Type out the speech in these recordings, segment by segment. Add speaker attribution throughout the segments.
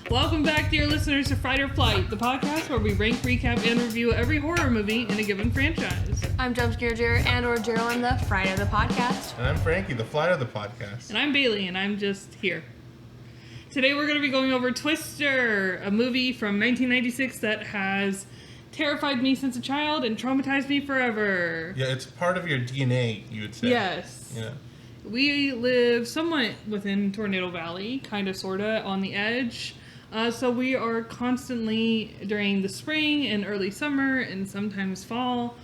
Speaker 1: Welcome back, dear listeners, to Fright or Flight, the podcast where we rank, recap, and review every horror movie in a given franchise.
Speaker 2: I'm Jumpscare Jer and/or Geraldine, the Fright of the podcast.
Speaker 3: And I'm Frankie, the Flight of the podcast.
Speaker 1: And I'm Bailey, and I'm just here. Today we're going to be going over Twister, a movie from 1996 that has terrified me since a child and traumatized me forever.
Speaker 3: Yeah, it's part of your DNA, you would say.
Speaker 1: Yes.
Speaker 3: Yeah.
Speaker 1: We live somewhat within Tornado Valley, kind of, sort of, on the edge. So we are constantly, during the spring and early summer and sometimes fall,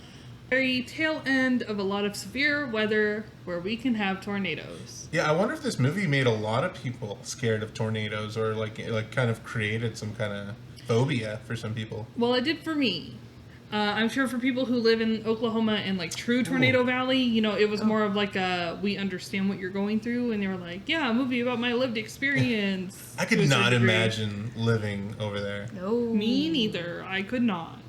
Speaker 1: very tail end of a lot of severe weather where we can have tornadoes.
Speaker 3: Yeah, I wonder if this movie made a lot of people scared of tornadoes or like kind of created some kind of phobia for some people.
Speaker 1: Well, it did for me. I'm sure for people who live in Oklahoma and like true Tornado Valley, you know, it was more of like a, we understand what you're going through, and they were like, yeah, a movie about my lived experience.
Speaker 3: I could not imagine living over there.
Speaker 2: No.
Speaker 1: Me neither. I could not.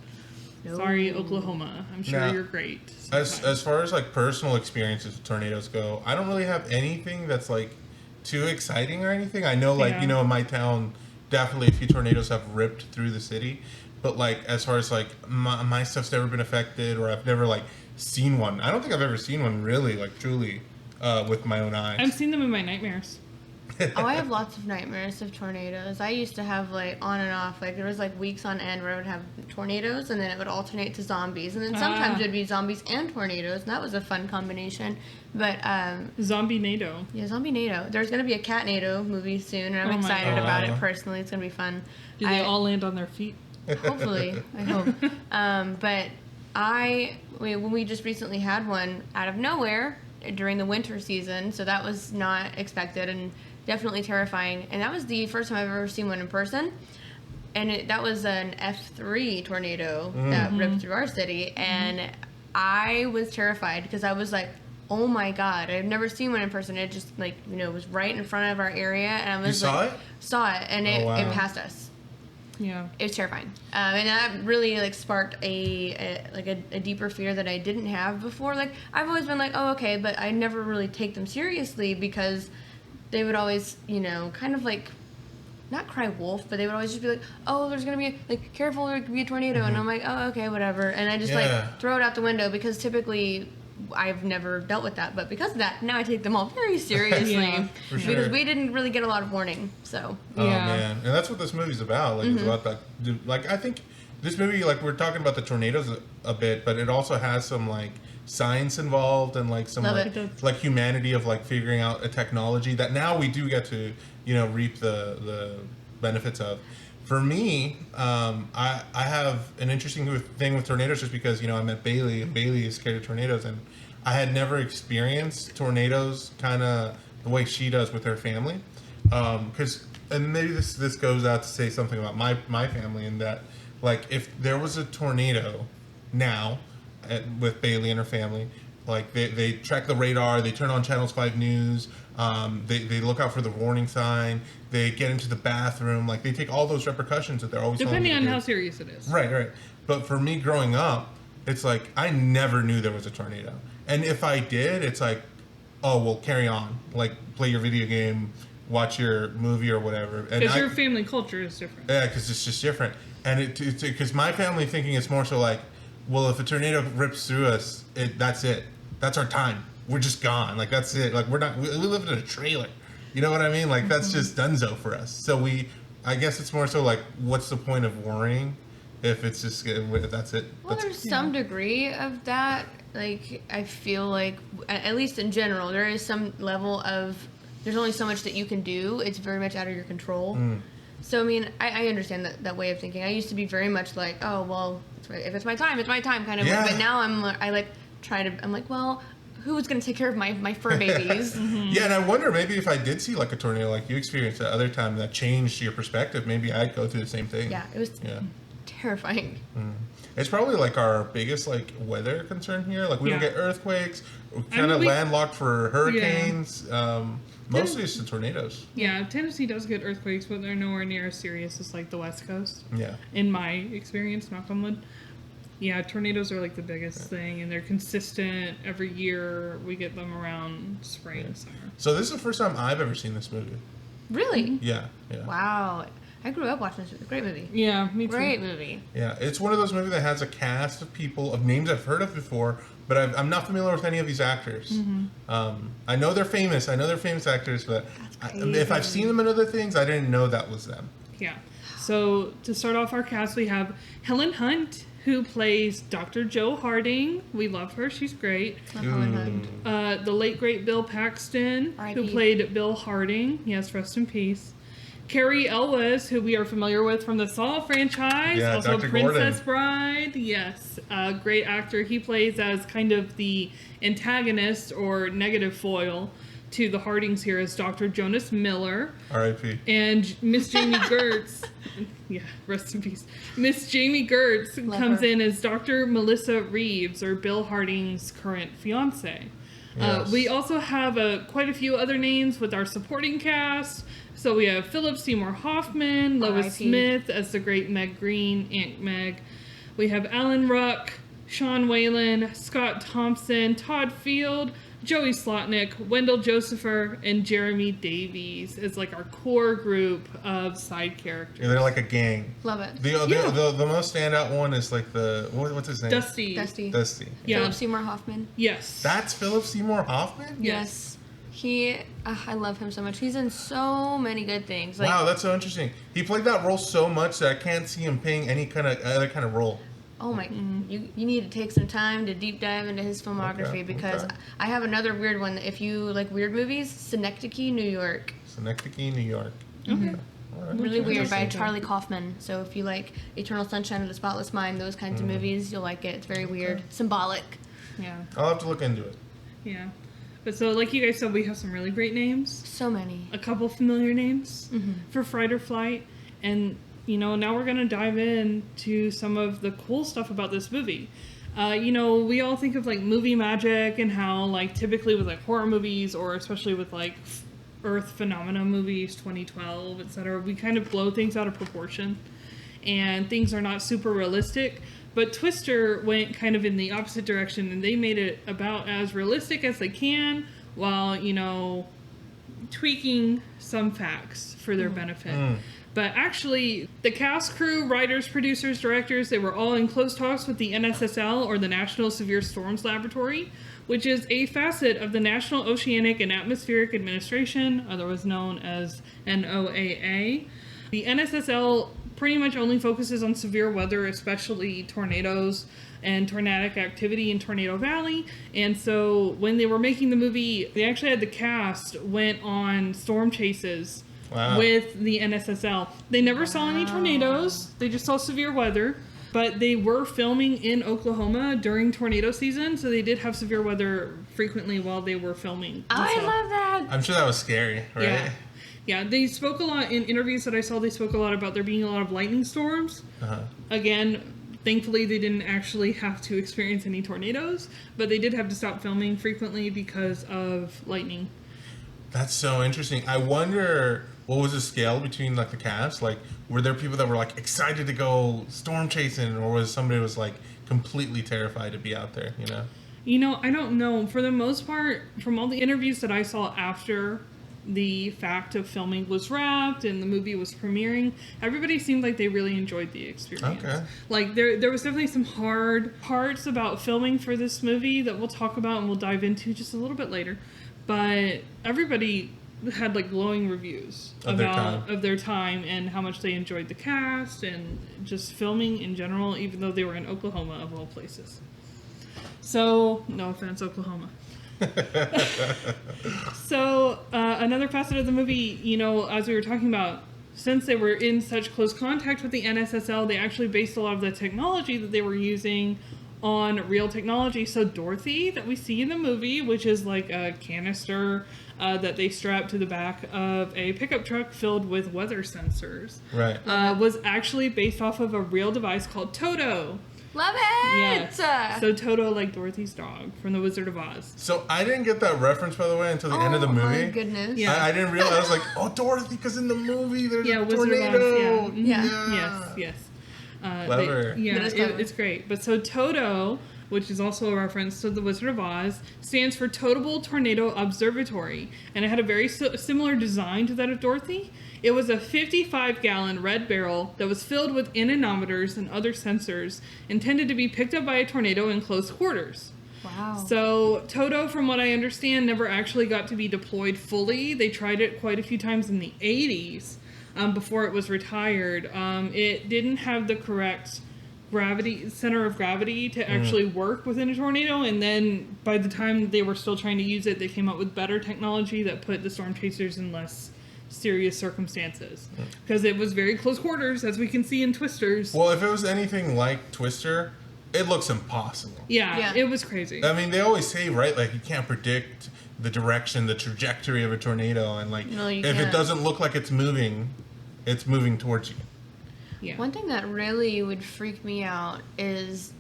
Speaker 2: No.
Speaker 1: Sorry, Oklahoma. I'm sure
Speaker 3: Nah.
Speaker 1: you're great.
Speaker 3: As far as like personal experiences with tornadoes go, I don't really have anything that's like too exciting or anything. I know like, you know, in my town, definitely a few tornadoes have ripped through the city. But like, as far as like my stuff's never been affected, or I've never like seen one. I don't think I've ever seen one really, like truly, with my own eyes.
Speaker 1: I've seen them in my nightmares.
Speaker 2: Oh, I have lots of nightmares of tornadoes. I used to have like on and off, like there was like weeks on end where I would have tornadoes and then it would alternate to zombies. And then sometimes it'd be zombies and tornadoes, and that was a fun combination. But,
Speaker 1: Zombie-nado.
Speaker 2: yeah, Zombie-nado. There's going to be a Cat-nado movie soon, and I'm excited
Speaker 3: God.
Speaker 2: about
Speaker 3: Wow.
Speaker 2: it personally. It's going to be fun.
Speaker 1: Do they all land on their feet?
Speaker 2: Hopefully, I hope. But when we just recently had one out of nowhere during the winter season, so that was not expected and definitely terrifying. And that was the first time I've ever seen one in person. And that was an F3 tornado that ripped through our city. And I was terrified because I was like, oh my God, I've never seen one in person. It just like, you know, was right in front of our area. And I was
Speaker 3: You saw
Speaker 2: like,
Speaker 3: it?
Speaker 2: Saw it. And it passed us.
Speaker 1: Yeah.
Speaker 2: It was terrifying, and that really like sparked a deeper fear that I didn't have before. Like I've always been like, oh okay, but I never really take them seriously because they would always, you know, kind of like not cry wolf, but they would always just be like, oh, there's gonna be like careful, there could be a tornado, and I'm like, oh okay, whatever, and I just like throw it out the window because typically I've never dealt with that, but because of that, now I take them all very seriously.
Speaker 1: Yeah,
Speaker 3: for sure.
Speaker 2: Because we didn't really get a lot of warning, so.
Speaker 3: Oh
Speaker 1: Yeah.
Speaker 3: man, and that's what this movie's about. Like it's about that. Like I think this movie, like we're talking about the tornadoes a bit, but it also has some like science involved and like some like humanity of like figuring out a technology that now we do get to, you know, reap the benefits of. For me, I have an interesting thing with tornadoes just because, you know, I met Bailey, and Bailey is scared of tornadoes, and I had never experienced tornadoes kind of the way she does with her family. And maybe this goes out to say something about my family, in that, like, if there was a tornado now with Bailey and her family, like, they track the radar, they turn on Channels 5 News, they look out for the warning sign, they get into the bathroom, like, they take all those repercussions that they're always
Speaker 1: Depending on
Speaker 3: telling you to
Speaker 1: how
Speaker 3: do.
Speaker 1: serious it is.
Speaker 3: Right. But for me growing up, it's like, I never knew there was a tornado. And if I did, it's like, oh, well, carry on. Like, play your video game, watch your movie or whatever.
Speaker 1: Because your family culture is different.
Speaker 3: Yeah, because it's just different. And because my family thinking it's more so like, well, if a tornado rips through us, that's it. That's our time. We're just gone. Like, that's it. Like, we live in a trailer. You know what I mean? Like, that's just donezo for us. So I guess it's more so like, what's the point of worrying if it's just, if that's it?
Speaker 2: Well, there's some degree of that. Like, I feel like, at least in general, there is some level of, there's only so much that you can do. It's very much out of your control. So, I mean, I understand that way of thinking. I used to be very much like, oh, well, if it's my time, it's my time kind of way. But now I'm like, well, who's going to take care of my fur babies?
Speaker 3: Yeah, and I wonder maybe if I did see like a tornado like you experienced that other time that changed your perspective, maybe I'd go through the same thing.
Speaker 2: Yeah, it was terrifying.
Speaker 3: It's probably like our biggest like weather concern here. Like we don't get earthquakes. We're kind of landlocked for hurricanes. Mostly it's the tornadoes.
Speaker 1: Yeah, Tennessee does get earthquakes, but they're nowhere near as serious as like the West Coast.
Speaker 3: Yeah.
Speaker 1: In my experience, knock on wood. Yeah, tornadoes are like the biggest thing, and they're consistent. Every year we get them around spring and summer.
Speaker 3: So this is the first time I've ever seen this movie.
Speaker 2: Really?
Speaker 3: Yeah.
Speaker 2: Wow. I grew up watching this. Great movie.
Speaker 1: Yeah, me too.
Speaker 2: Great movie.
Speaker 3: Yeah, it's one of those movies that has a cast of people, of names I've heard of before, but I'm not familiar with any of these actors. I know they're famous. I know they're famous actors, but if I've seen them in other things, I didn't know that was them.
Speaker 1: Yeah. So to start off our cast, we have Helen Hunt, who plays Dr. Jo Harding. We love her. She's great.
Speaker 2: Love Helen Hunt.
Speaker 1: The late, great Bill Paxton,
Speaker 2: R.I.P.
Speaker 1: who played Bill Harding. Yes, rest in peace. Carrie Elwes, who we are familiar with from the Saw franchise.
Speaker 3: Yeah,
Speaker 1: also
Speaker 3: Dr.
Speaker 1: Princess
Speaker 3: Gordon.
Speaker 1: Bride. Yes. Great actor. He plays as kind of the antagonist or negative foil to the Hardings here as Dr. Jonas Miller.
Speaker 3: R.I.P.
Speaker 1: And Miss Jamie Gertz, yeah, rest in peace. Miss Jamie Gertz comes in as Dr. Melissa Reeves, or Bill Harding's current fiance.
Speaker 3: Yes.
Speaker 1: We also have quite a few other names with our supporting cast. So we have Philip Seymour Hoffman, Lois
Speaker 2: R.I.P.
Speaker 1: Smith as the great Meg Green, Aunt Meg. We have Alan Ruck, Sean Whalen, Scott Thompson, Todd Field, Joey Slotnick, Wendell Josepher, and Jeremy Davies as like our core group of side characters.
Speaker 3: Yeah, they're like a gang.
Speaker 2: Love it.
Speaker 3: The most standout one is like what's his name?
Speaker 1: Dusty.
Speaker 3: Dusty.
Speaker 1: Yeah.
Speaker 2: Philip Seymour Hoffman.
Speaker 1: Yes.
Speaker 3: That's Philip Seymour Hoffman?
Speaker 1: Yes.
Speaker 2: I love him so much. He's in so many good things. Like,
Speaker 3: Wow, that's so interesting. He played that role so much that I can't see him playing any kind of other kind of role.
Speaker 2: oh my, you need to take some time to deep dive into his filmography because I have another weird one. If you like weird movies, Synecdoche, New York.
Speaker 3: Synecdoche, New York.
Speaker 1: Okay.
Speaker 3: All right.
Speaker 2: Really weird by
Speaker 3: Interesting.
Speaker 2: Charlie Kaufman. So if you like Eternal Sunshine of the Spotless Mind, those kinds of movies, you'll like it. It's very weird, symbolic.
Speaker 1: Yeah.
Speaker 3: I'll have to look into it.
Speaker 1: Yeah. But so, like you guys said, we have some really great names.
Speaker 2: So many.
Speaker 1: A couple familiar names for Fright or Flight. And, now we're going to dive into some of the cool stuff about this movie. We all think of, like, movie magic and how, like, typically with, like, horror movies or especially with, like, Earth Phenomena movies, 2012, etc., we kind of blow things out of proportion. And things are not super realistic. But Twister went kind of in the opposite direction, and they made it about as realistic as they can while, tweaking some facts for their benefit. But actually, the cast, crew, writers, producers, directors, they were all in close talks with the NSSL, or the National Severe Storms Laboratory, which is a facet of the National Oceanic and Atmospheric Administration, otherwise known as NOAA. The NSSL pretty much only focuses on severe weather, especially tornadoes and tornadic activity in Tornado Valley. And so when they were making the movie, they actually had the cast went on storm chases with the NSSL. They never saw any tornadoes. They just saw severe weather. But they were filming in Oklahoma during tornado season, so they did have severe weather frequently while they were filming.
Speaker 2: I love that.
Speaker 3: I'm sure that was scary, right?
Speaker 1: Yeah. Yeah, they spoke a lot in interviews that I saw. They spoke a lot about there being a lot of lightning storms. Again, thankfully they didn't actually have to experience any tornadoes, but they did have to stop filming frequently because of lightning.
Speaker 3: That's so interesting. I wonder what was the scale between like the cast? Like, were there people that were like excited to go storm chasing, or was somebody was like completely terrified to be out there?
Speaker 1: I don't know. For the most part, from all the interviews that I saw after the fact of filming was wrapped and the movie was premiering, everybody seemed like they really enjoyed the experience.
Speaker 3: Okay.
Speaker 1: Like there was definitely some hard parts about filming for this movie that we'll talk about and we'll dive into just a little bit later. But everybody had like glowing reviews of their time and how much they enjoyed the cast and just filming in general, even though they were in Oklahoma of all places. So, no offense, Oklahoma. So another facet of the movie, as we were talking about, since they were in such close contact with the NSSL, they actually based a lot of the technology that they were using on real technology. So Dorothy, that we see in the movie, which is like a canister that they strap to the back of a pickup truck filled with weather sensors,
Speaker 3: Right.
Speaker 1: was actually based off of a real device called Toto.
Speaker 2: Love it!
Speaker 1: Yes. So Toto, like Dorothy's dog from The Wizard of Oz.
Speaker 3: So I didn't get that reference, by the way, until the end of the movie.
Speaker 2: Oh my goodness.
Speaker 1: Yeah.
Speaker 3: I didn't realize. I was like, oh, Dorothy, because in the movie there's a
Speaker 1: Wizard
Speaker 3: tornado.
Speaker 1: of Oz, yeah. Yes.
Speaker 3: Clever.
Speaker 1: It's great. But so Toto which is also a reference to The Wizard of Oz, stands for Totable Tornado Observatory, and it had a very similar design to that of Dorothy. It was a 55-gallon red barrel that was filled with anemometers and other sensors intended to be picked up by a tornado in close quarters.
Speaker 2: Wow.
Speaker 1: So Toto, from what I understand, never actually got to be deployed fully. They tried it quite a few times in the 80s before it was retired. It didn't have the correct center of gravity to actually work within a tornado, and then by the time they were still trying to use it, they came up with better technology that put the storm chasers in less serious circumstances, because it was very close quarters, as we can see in Twisters.
Speaker 3: Well, if it was anything like Twister, it looks impossible.
Speaker 1: Yeah, it was crazy.
Speaker 3: I mean, they always say, right, like, you can't predict the direction, the trajectory of a tornado, and like,
Speaker 2: no,
Speaker 3: if
Speaker 2: can't.
Speaker 3: it doesn't look like it's moving towards you.
Speaker 1: Yeah.
Speaker 2: One thing that really would freak me out is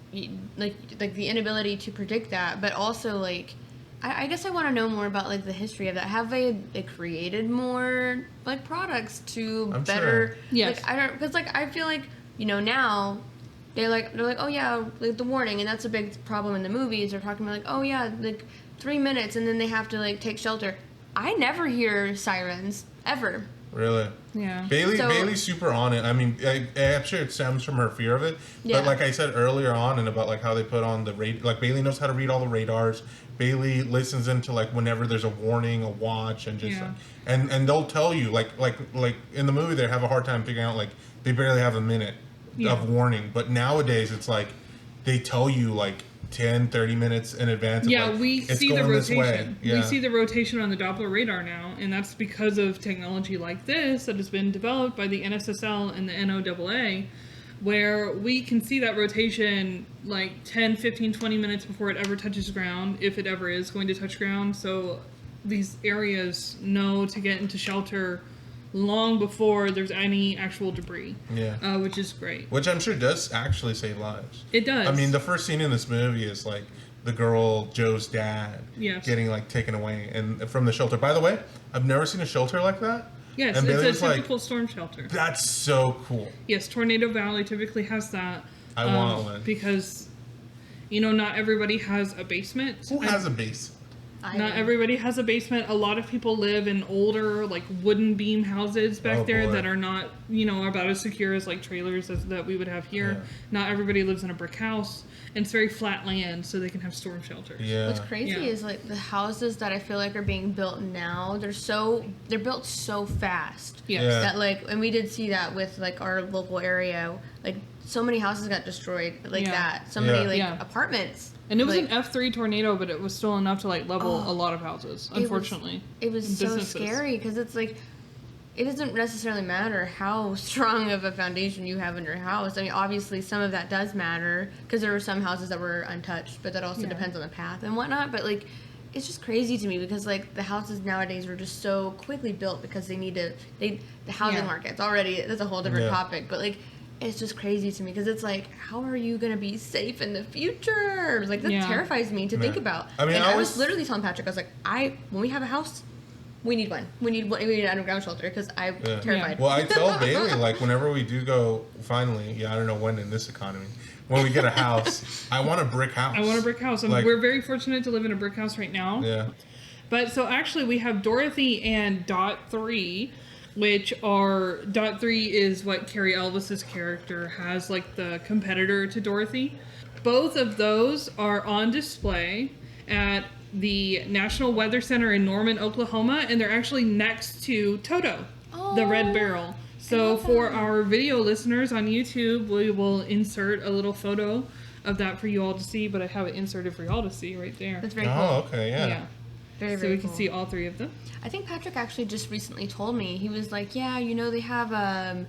Speaker 2: like the inability to predict that, but also like I guess I want to know more about like the history of that. Have they created more like products to
Speaker 3: I'm
Speaker 2: better?
Speaker 3: sure.
Speaker 1: Yes.
Speaker 2: Like, I don't, because like I feel like now they're like oh yeah, like the warning, and that's a big problem in the movies. They're talking about like oh yeah, like 3 minutes, and then they have to like take shelter. I never hear sirens ever.
Speaker 3: Really?
Speaker 1: Yeah.
Speaker 3: Bailey's super on it. I mean, I'm sure it stems from her fear of it.
Speaker 2: Yeah.
Speaker 3: But like I said earlier on, and about like how they put on the like Bailey knows how to read all the radars. Bailey listens into like whenever there's a warning, a watch, and just like, and they'll tell you like in the movie they have a hard time figuring out like they barely have a minute of warning. But nowadays it's like they tell you like 10, 30 minutes in advance.
Speaker 1: Yeah,
Speaker 3: like,
Speaker 1: we see the rotation.
Speaker 3: Yeah.
Speaker 1: We see the rotation on the Doppler radar now, and that's because of technology like this that has been developed by the NSSL and the NOAA, where we can see that rotation like 10, 15, 20 minutes before it ever touches ground, if it ever is going to touch ground. So these areas know to get into shelter long before there's any actual debris.
Speaker 3: Yeah.
Speaker 1: Which is great.
Speaker 3: Which I'm sure does actually save lives.
Speaker 1: It does.
Speaker 3: I mean, the first scene in this movie is like the girl, Joe's dad, getting like taken away and from the shelter. By the way, I've never seen a shelter like that.
Speaker 1: Yes,
Speaker 3: and
Speaker 1: it's a typical storm shelter.
Speaker 3: That's so cool.
Speaker 1: Yes, Tornado Valley typically has that.
Speaker 3: I want one.
Speaker 1: Because, not everybody has a basement.
Speaker 3: Who has a basement?
Speaker 1: Not everybody has a basement. A lot of people live in older, like, wooden beam houses back there that are not, about as secure as, like, trailers that we would have here. Yeah. Not everybody lives in a brick house. And it's very flat land, so they can have storm shelters.
Speaker 3: Yeah.
Speaker 2: What's crazy is, like, the houses that I feel like are being built now, they're built so fast.
Speaker 1: Yes.
Speaker 3: Yeah.
Speaker 2: That, like, and we did see that with, like, our local area. Like, so many houses got destroyed like that. So many, apartments.
Speaker 1: And it was an F3 tornado, but it was still enough to like level a lot of houses, unfortunately.
Speaker 2: It was so scary because it's like, it doesn't necessarily matter how strong of a foundation you have in your house. I mean, obviously some of that does matter because there were some houses that were untouched, but that also depends on the path and whatnot. But like, it's just crazy to me because like the houses nowadays are just so quickly built because they need to, the housing market's already, that's a whole different topic, but like, it's just crazy to me because it's like, how are you going to be safe in the future? Like, that terrifies me to think about.
Speaker 3: I mean,
Speaker 2: I was literally telling Patrick, I was like, when we have a house, we need one. We need an underground shelter because I'm terrified.
Speaker 3: Well, I tell Bailey, like, whenever we do go, finally, I don't know when in this economy, when we get a house, I want a brick house.
Speaker 1: I want a brick house.
Speaker 3: Like,
Speaker 1: we're very fortunate to live in a brick house right now.
Speaker 3: Yeah.
Speaker 1: But so actually we have Dorothy and Dot 3, which are, Dot 3 is what Carrie Elvis's character has, like the competitor to Dorothy. Both of those are on display at the National Weather Center in Norman, Oklahoma, and they're actually next to Toto, the red barrel. So for our video listeners on YouTube, we will insert a little photo of that for you all to see, but I have it inserted for y'all to see right there.
Speaker 2: That's very cool.
Speaker 3: Oh, okay, yeah.
Speaker 2: Very,
Speaker 1: so
Speaker 2: very
Speaker 1: we can see all three of them.
Speaker 2: I think Patrick actually just recently told me, he was like, they have a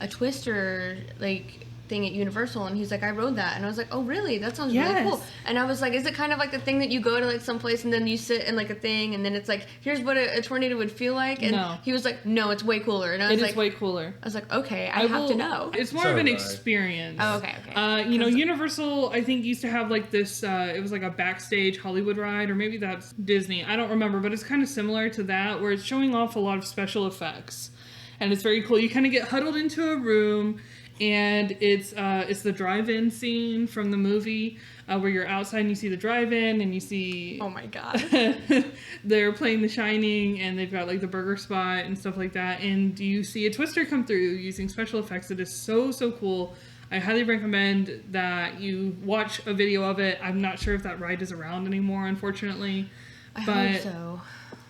Speaker 2: Twister like thing at Universal, and he's like, I rode that, and I was like, oh really? That sounds really cool. And I was like, is it kind of like the thing that you go to like someplace and then you sit in like a thing, and then it's like, here's what a tornado would feel like? And he was like, no, it's way cooler. And I was like,
Speaker 1: it is way cooler.
Speaker 2: I was like, okay, I have to know.
Speaker 1: It's more of an experience.
Speaker 2: Oh, okay.
Speaker 1: Universal, I think, used to have like this, it was like a backstage Hollywood ride, or maybe that's Disney. I don't remember, but it's kind of similar to that, where it's showing off a lot of special effects. And it's very cool. You kind of get huddled into a room, and it's the drive-in scene from the movie where you're outside and you see the drive-in and you see.
Speaker 2: Oh my god.
Speaker 1: They're playing The Shining and they've got like the burger spot and stuff like that, and you see a twister come through using special effects. It is so cool. I highly recommend that you watch a video of it. I'm not sure if that ride is around anymore, unfortunately.
Speaker 2: I
Speaker 1: but
Speaker 2: hope so.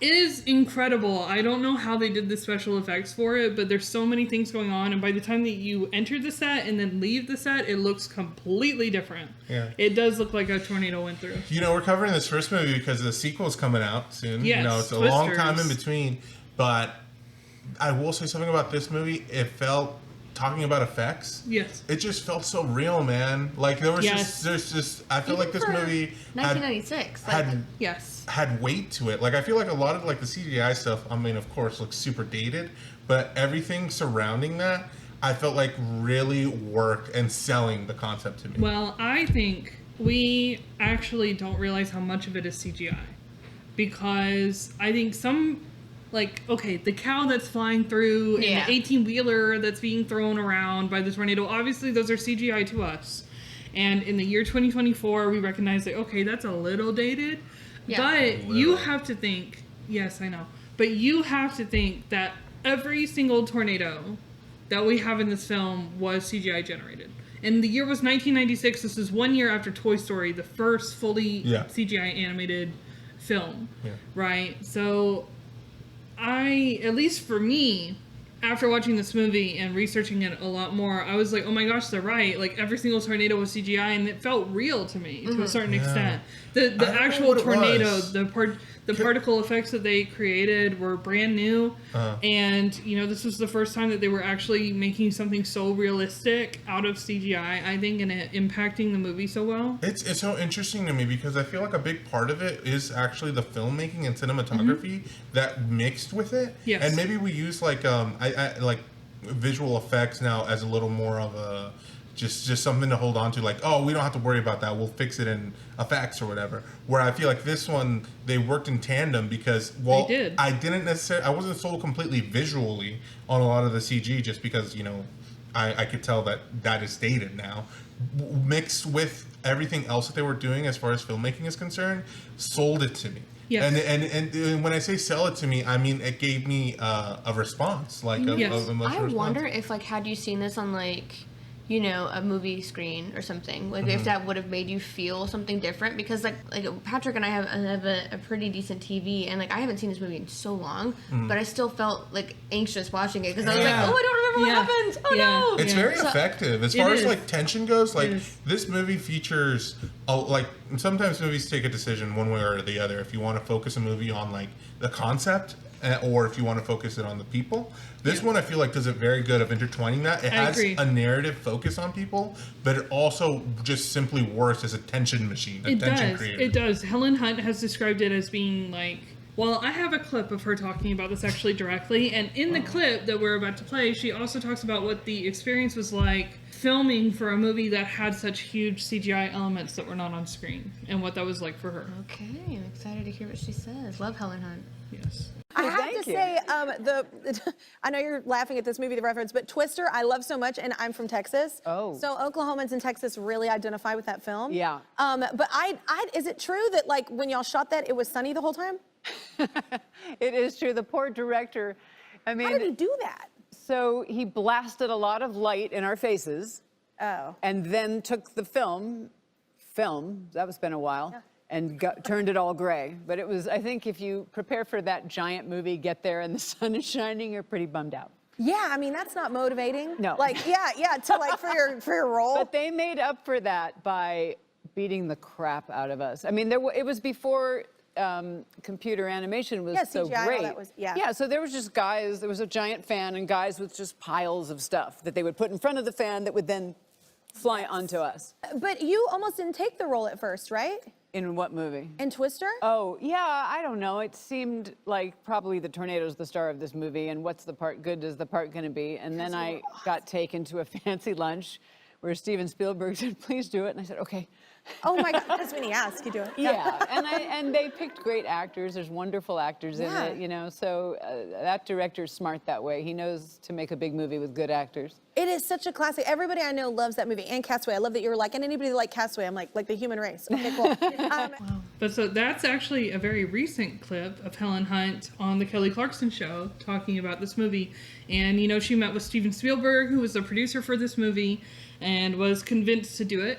Speaker 1: It is incredible. I don't know how they did the special effects for it, but there's so many things going on, and by the time that you enter the set and then leave the set, it looks completely different.
Speaker 3: Yeah.
Speaker 1: It does look like a tornado went through.
Speaker 3: You know, we're covering this first movie because the sequel's coming out soon.
Speaker 1: Yes,
Speaker 3: you know, it's a long time in between, but I will say something about this movie. It felt, talking about effects,
Speaker 1: yes,
Speaker 3: it just felt so real, man. Like there was just I feel
Speaker 2: Even
Speaker 3: like this
Speaker 2: for
Speaker 3: movie
Speaker 2: 1996
Speaker 3: had weight to it. Like I feel like a lot of like the CGI stuff, I mean, of course, looks super dated, but everything surrounding that, I felt like really worked and selling the concept to me.
Speaker 1: Well, I think we actually don't realize how much of it is CGI, because I think some. Like, okay, the cow that's flying through and the 18-wheeler that's being thrown around by the tornado, obviously those are CGI to us. And in the year 2024, we recognize that, okay, that's a little dated. Yeah. But you have to think, yes, I know. But you have to think that every single tornado that we have in this film was CGI generated. And the year was 1996. This is 1 year after Toy Story, the first fully CGI animated film. Yeah. Right? So at least for me, after watching this movie and researching it a lot more, I was like, oh my gosh, they're right. Like, every single tornado was CGI, and it felt real to me to a certain extent. The actual tornado, the particle effects that they created were brand new. And, you know, this was the first time that they were actually making something so realistic out of CGI, I think, and it impacting the movie so well.
Speaker 3: It's so interesting to me because I feel like a big part of it is actually the filmmaking and cinematography that mixed with it. Yes. And maybe we use like I like visual effects now as a little more of a just something to hold on to, like, oh, we don't have to worry about that, we'll fix it in effects or whatever. Where I feel like this one, they worked in tandem because, well, I wasn't sold completely visually on a lot of the CG just because, you know, I could tell that is dated now. Mixed with everything else that they were doing as far as filmmaking is concerned, sold it to me. Yes. And when I say sell it to me, I mean it gave me a response, like a emotional response.
Speaker 2: I wonder if, like, had you seen this on, like, you know, a movie screen or something, like if that would have made you feel something different, because like Patrick and I have a pretty decent TV, and like I haven't seen this movie in so long, but I still felt like anxious watching it because I was like, oh, I don't remember what happens. Oh no!
Speaker 3: It's very effective as far as like tension goes. Like this movie features like sometimes movies take a decision one way or the other if you want to focus a movie on like the concept or if you want to focus it on the people. This one I feel like does it very good of intertwining that. It has a narrative focus on people, but it also just simply works as a tension machine, a tension creator.
Speaker 1: It does. Helen Hunt has described it as being like, well, I have a clip of her talking about this actually directly, and in the clip that we're about to play, she also talks about what the experience was like filming for a movie that had such huge CGI elements that were not on screen, and what that was like for her.
Speaker 2: Okay, I'm excited to hear what she says. Love Helen Hunt.
Speaker 1: Yes.
Speaker 4: I have to say, I know you're laughing at this movie, the reference, but Twister, I love so much, and I'm from Texas. Oh. So Oklahomans in Texas really identify with that film. Yeah. But is it true that, like, when y'all shot that, it was sunny the whole time?
Speaker 5: It is true. The poor director, I mean...
Speaker 4: How did he do that?
Speaker 5: So he blasted a lot of light in our faces.
Speaker 4: Oh.
Speaker 5: And then took the film, that was been a while. Yeah. And turned it all gray. But it was, I think if you prepare for that giant movie, get there and the sun is shining, you're pretty bummed out.
Speaker 4: Yeah, I mean, that's not motivating.
Speaker 5: No.
Speaker 4: Like, to like for your role.
Speaker 5: But they made up for that by beating the crap out of us. I mean, it was before computer animation was so
Speaker 4: CGI,
Speaker 5: great.
Speaker 4: That was,
Speaker 5: yeah, so there was just guys, there was a giant fan and guys with just piles of stuff that they would put in front of the fan that would then fly onto us.
Speaker 4: But you almost didn't take the role at first, right?
Speaker 5: In what movie?
Speaker 4: In Twister?
Speaker 5: Oh, yeah, I don't know. It seemed like probably the tornado's the star of this movie, and what's the part good is the part going to be? And then I got taken to a fancy lunch where Steven Spielberg said, please do it. And I said, okay,
Speaker 4: Oh my God, just when he asks, you do it.
Speaker 5: Yeah, and they picked great actors. There's wonderful actors in it, you know. So that director's smart that way. He knows to make a big movie with good actors.
Speaker 4: It is such a classic. Everybody I know loves that movie, and Castaway. I love that you were like, and anybody that like Castaway, I'm like the human race. Okay, cool.
Speaker 1: Wow. But so that's actually a very recent clip of Helen Hunt on the Kelly Clarkson show talking about this movie. And, you know, she met with Steven Spielberg, who was the producer for this movie, and was convinced to do it.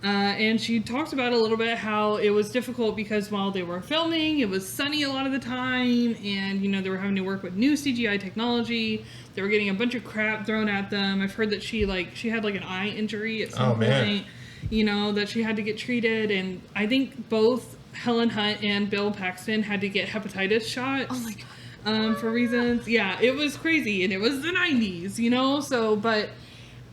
Speaker 1: And she talked about a little bit how it was difficult because while they were filming, it was sunny a lot of the time, and, you know, they were having to work with new CGI technology. They were getting a bunch of crap thrown at them. I've heard that she had like an eye injury at some point, you know, that she had to get treated. And I think both Helen Hunt and Bill Paxton had to get hepatitis shots.
Speaker 4: Oh my God.
Speaker 1: For reasons. Yeah, it was crazy, and it was the 90s, you know, so, but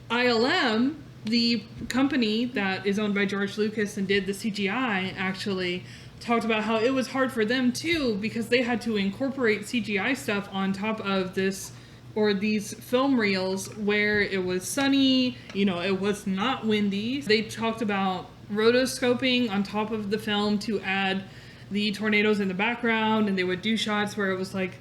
Speaker 1: ILM, the company that is owned by George Lucas and did the CGI, actually talked about how it was hard for them too because they had to incorporate CGI stuff on top of this or these film reels where it was sunny, you know, it was not windy. They talked about rotoscoping on top of the film to add the tornadoes in the background, and they would do shots where it was like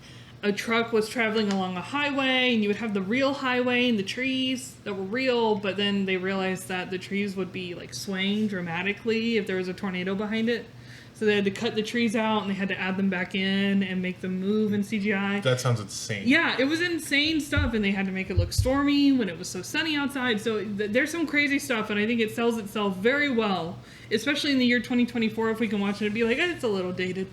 Speaker 1: a truck was traveling along a highway and you would have the real highway and the trees that were real, but then they realized that the trees would be like swaying dramatically if there was a tornado behind it. So they had to cut the trees out and they had to add them back in and make them move in CGI.
Speaker 3: That sounds insane.
Speaker 1: Yeah, it was insane stuff, and they had to make it look stormy when it was so sunny outside. So there's some crazy stuff, and I think it sells itself very well, especially in the year 2024. If we can watch it and be like, it's a little dated.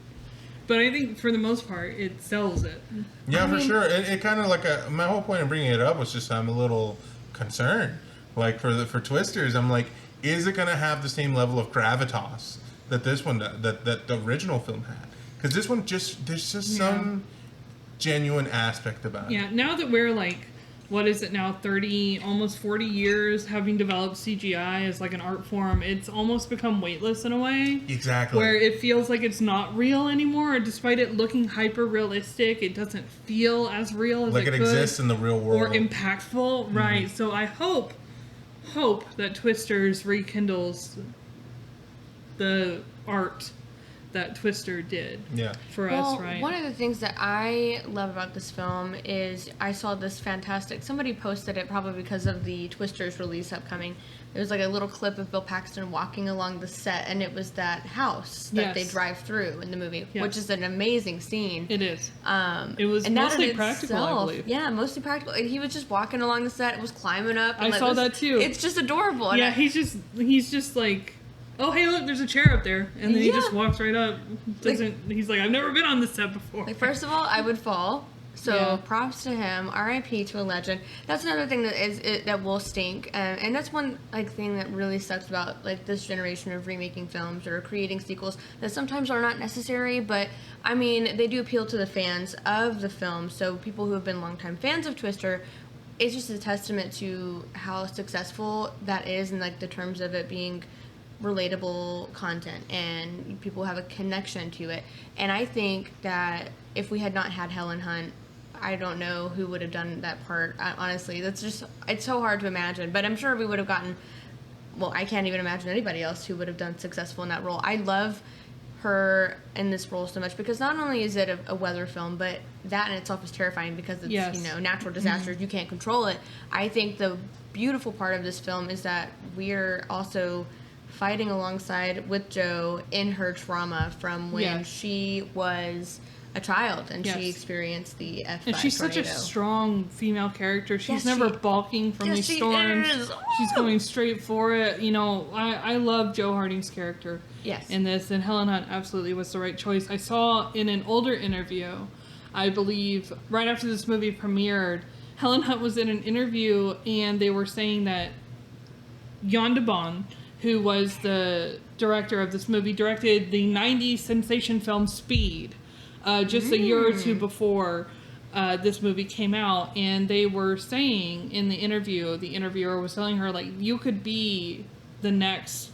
Speaker 1: But I think for the most part, it sells it.
Speaker 3: Yeah, for sure. It kind of like my whole point of bringing it up was just I'm a little concerned. Like for Twisters, I'm like, is it going to have the same level of gravitas that this one that the original film had? Because this one there's just some genuine aspect about it.
Speaker 1: Yeah, now that we're like, what is it now, 30, almost 40 years having developed CGI as like an art form, it's almost become weightless in a way.
Speaker 3: Exactly.
Speaker 1: Where it feels like it's not real anymore. Despite it looking hyper realistic, it doesn't feel as real as
Speaker 3: like it
Speaker 1: could,
Speaker 3: exists in the real world.
Speaker 1: or impactful. Mm-hmm. Right. So I hope that Twisters rekindles the art that Twister did for us, right?
Speaker 2: One of the things that I love about this film is I saw this fantastic, somebody posted it probably because of the Twisters release upcoming. There was like a little clip of Bill Paxton walking along the set, and it was that house that they drive through in the movie, which is an amazing scene.
Speaker 1: It is. It was mostly practical, I believe.
Speaker 2: Yeah, mostly practical. And he was just walking along the set, was climbing up. And
Speaker 1: I saw that too.
Speaker 2: It's just adorable.
Speaker 1: Yeah, he's just like, oh, hey, look, there's a chair up there. And then he just walks right up. He's like, I've never been on this set before.
Speaker 2: Like, first of all, I would fall. So props to him. R.I.P. to a legend. That's another thing that will stink. And that's one thing that really sucks about this generation of remaking films or creating sequels that sometimes are not necessary. But, I mean, they do appeal to the fans of the film. So people who have been longtime fans of Twister, it's just a testament to how successful that is in the terms of it being relatable content and people have a connection to it. And I think that if we had not had Helen Hunt, I don't know who would have done that part. Honestly, it's so hard to imagine, but I'm sure we would have gotten, I can't even imagine anybody else who would have done successful in that role. I love her in this role so much because not only is it a weather film, but that in itself is terrifying because it's natural disasters. Mm-hmm. You can't control it. I think the beautiful part of this film is that we're also fighting alongside with Jo in her trauma from when she was a child and she experienced the F5
Speaker 1: And she's
Speaker 2: tornado.
Speaker 1: such a strong female character. She's never balking from these storms. She's going straight for it. You know, I love Jo Harding's character in this, and Helen Hunt absolutely was the right choice. I saw in an older interview, I believe, right after this movie premiered, Helen Hunt was in an interview and they were saying that Jan de Bon, who was the director of this movie, directed the 90s sensation film Speed just a year or two before this movie came out. And they were saying in the interview, the interviewer was telling her, you could be the next,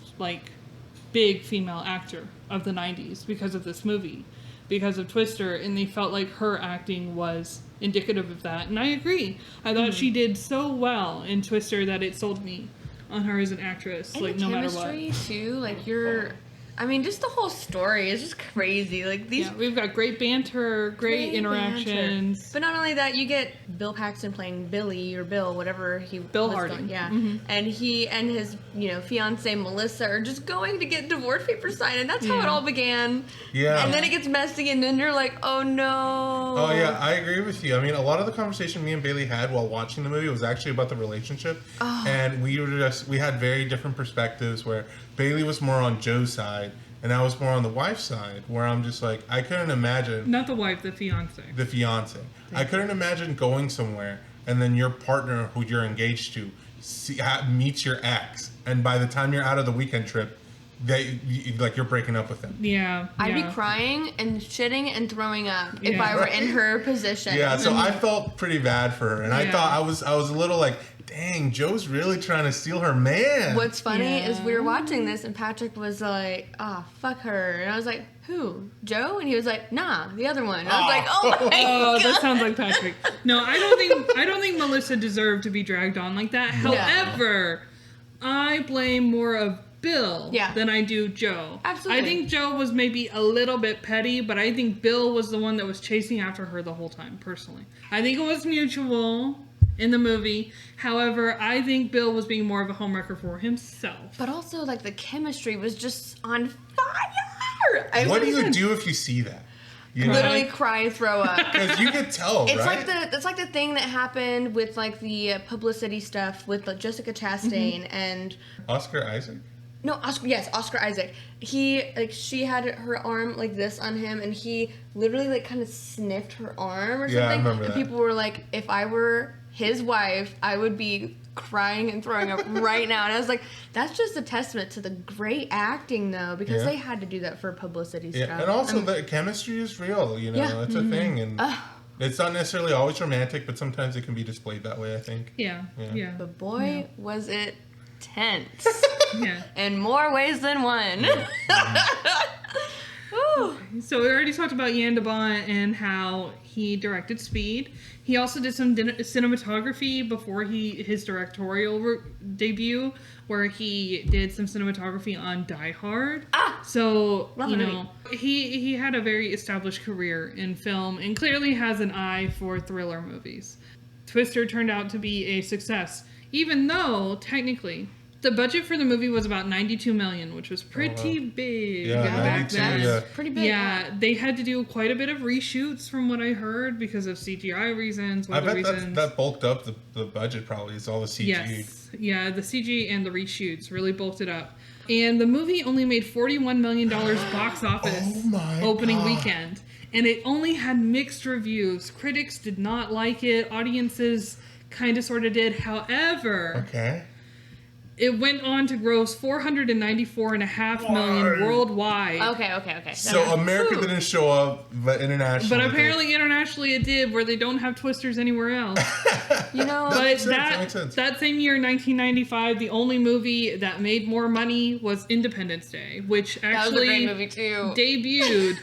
Speaker 1: big female actor of the 90s because of this movie, because of Twister. And they felt like her acting was indicative of that. And I agree. I thought she did so well in Twister that it sold me on her as an actress,
Speaker 2: and
Speaker 1: like
Speaker 2: the
Speaker 1: no matter
Speaker 2: chemistry
Speaker 1: what.
Speaker 2: too, like I mean, just the whole story is just crazy. Like these,
Speaker 1: we've got great banter, great interactions.
Speaker 2: Banter. But not only that, you get Bill Paxton playing Billy or Bill, whatever he
Speaker 1: Bill
Speaker 2: was
Speaker 1: Harding.
Speaker 2: going, yeah. And he and his fiance Melissa are just going to get divorce papers signed, and that's how it all began.
Speaker 3: Yeah.
Speaker 2: And then it gets messy, and then you're like, oh no.
Speaker 3: Oh yeah, I agree with you. I mean, a lot of the conversation me and Bailey had while watching the movie was actually about the relationship, and we had very different perspectives. Where Bailey was more on Joe's side, and I was more on the wife's side. Where I'm just like, I couldn't imagine.
Speaker 1: Not the wife, the fiance.
Speaker 3: The fiance. I couldn't imagine going somewhere and then your partner, who you're engaged to, meets your ex, and by the time you're out of the weekend trip, you're breaking up with them.
Speaker 1: Yeah.
Speaker 2: I'd be crying and shitting and throwing up if I were in her position.
Speaker 3: Yeah, so I felt pretty bad for her, and I thought I was a little like, dang, Joe's really trying to steal her man.
Speaker 2: What's funny is we were watching this, and Patrick was like, fuck her. And I was like, who? Joe? And he was like, nah, the other one. And I was like, oh my God.
Speaker 1: That sounds like Patrick. No, I don't think Melissa deserved to be dragged on like that. However, I blame more of Bill than I do Joe.
Speaker 2: Absolutely.
Speaker 1: I think Joe was maybe a little bit petty, but I think Bill was the one that was chasing after her the whole time, personally. I think it was mutual in the movie. However, I think Bill was being more of a homewrecker for himself.
Speaker 2: But also, like, the chemistry was just on fire.
Speaker 3: What do you do if you see that? You
Speaker 2: literally cry, throw up.
Speaker 3: Because you could tell, right?
Speaker 2: It's like the thing that happened with like the publicity stuff with like, Jessica Chastain and
Speaker 3: Oscar Isaac.
Speaker 2: No, Oscar Isaac. She had her arm like this on him, and he literally like kind of sniffed her arm or something.
Speaker 3: Yeah, I remember
Speaker 2: and
Speaker 3: that.
Speaker 2: people were like, if I were his wife, I would be crying and throwing up right now. And I was like, that's just a testament to the great acting, though, because they had to do that for publicity stuff.
Speaker 3: And also the chemistry is real, it's a thing. And it's not necessarily always romantic, but sometimes it can be displayed that way, I think.
Speaker 1: Yeah.
Speaker 2: But boy, was it tense.
Speaker 1: Yeah.
Speaker 2: In more ways than one.
Speaker 1: So we already talked about Jan de Bont and how he directed Speed. He also did some cinematography before his directorial debut, where he did some cinematography on Die Hard. So he had a very established career in film and clearly has an eye for thriller movies. Twister turned out to be a success, even though technically the budget for the movie was about $92 million, which was pretty big back then.
Speaker 2: That's pretty big.
Speaker 1: Yeah, they had to do quite a bit of reshoots from what I heard because of CGI reasons, weather reasons.
Speaker 3: That bulked up the budget probably. It's all the CG.
Speaker 1: Yes. Yeah, the CG and the reshoots really bulked it up. And the movie only made $41 million box office opening weekend. And it only had mixed reviews. Critics did not like it. Audiences kind of sort of did. However...
Speaker 3: Okay.
Speaker 1: It went on to gross $494.5 million worldwide.
Speaker 2: Okay.
Speaker 3: So America didn't show up, but internationally.
Speaker 1: But apparently internationally it did, where they don't have Twisters anywhere else.
Speaker 2: But
Speaker 3: that makes sense.
Speaker 1: That same year, 1995, the only movie that made more money was Independence Day, which actually
Speaker 2: that was a great movie too.
Speaker 1: Debuted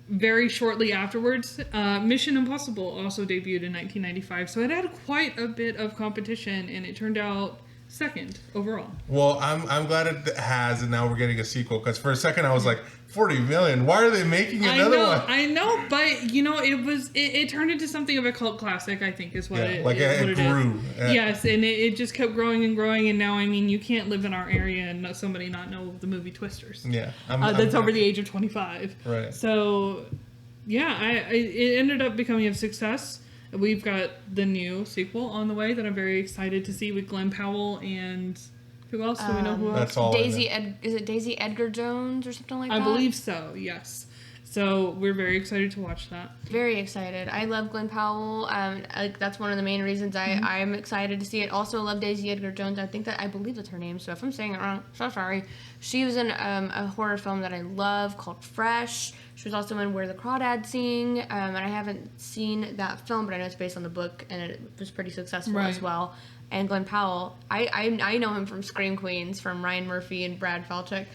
Speaker 1: very shortly afterwards. Mission Impossible also debuted in 1995, so it had quite a bit of competition, and it turned out second overall.
Speaker 3: Well, I'm glad it has, and now we're getting a sequel. Because for a second I was like, 40 million. Why are they making another one?
Speaker 1: I know, but it turned into something of a cult classic. I think is what it
Speaker 3: grew.
Speaker 1: Yes, and it just kept growing and growing, and now you can't live in our area and somebody not know the movie Twisters.
Speaker 3: Yeah,
Speaker 1: that's over the age of 25.
Speaker 3: Right.
Speaker 1: So, yeah, it ended up becoming a success. We've got the new sequel on the way that I'm very excited to see with Glenn Powell and who else? Do we know who else?
Speaker 3: That's all.
Speaker 2: Is it Daisy Edgar Jones or something like that?
Speaker 1: I believe so, yes. So we're very excited to watch that. Very
Speaker 2: excited. I love Glenn Powell. That's one of the main reasons I'm excited to see it. Also love Daisy Edgar Jones. I believe that's her name. So if I'm saying it wrong, so sorry. She was in a horror film that I love called Fresh. She was also in Where the Crawdads Sing. And I haven't seen that film, but I know it's based on the book, and it was pretty successful as well. And Glenn Powell, I know him from Scream Queens, from Ryan Murphy and Brad Falchuk.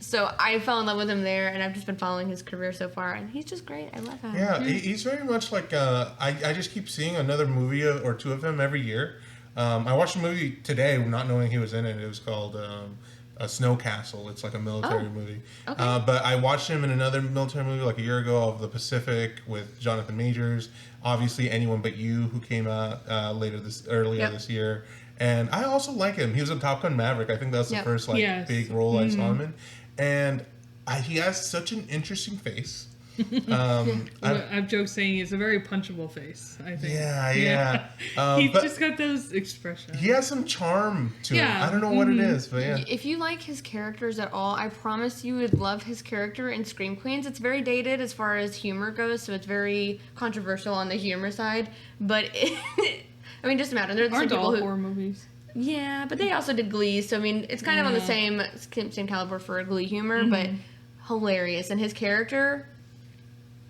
Speaker 2: So I fell in love with him there, and I've just been following his career so far, and he's just great. I love him.
Speaker 3: Yeah, he's very much like, I just keep seeing another movie or two of him every year. I watched a movie today, not knowing he was in it. It was called a Snow Castle. It's like a military movie. Okay. But I watched him in another military movie like a year ago, of the Pacific, with Jonathan Majors. Obviously, Anyone But You, who came out earlier this year. And I also like him. He was a Top Gun Maverick. I think that's the first big role I saw him in. And he has such an interesting face.
Speaker 1: I've joked saying it's a very punchable face, I think.
Speaker 3: Yeah.
Speaker 1: He's just got those expressions.
Speaker 3: He has some charm to him. I don't know what it is, but yeah.
Speaker 2: If you like his characters at all, I promise you would love his character in Scream Queens. It's very dated as far as humor goes, so it's very controversial on the humor side. But, I mean, just imagine. They're the same people
Speaker 1: horror movies.
Speaker 2: Yeah, but they also did Glee, so I mean, it's kind of on the same caliber for Glee humor, but hilarious. And his character...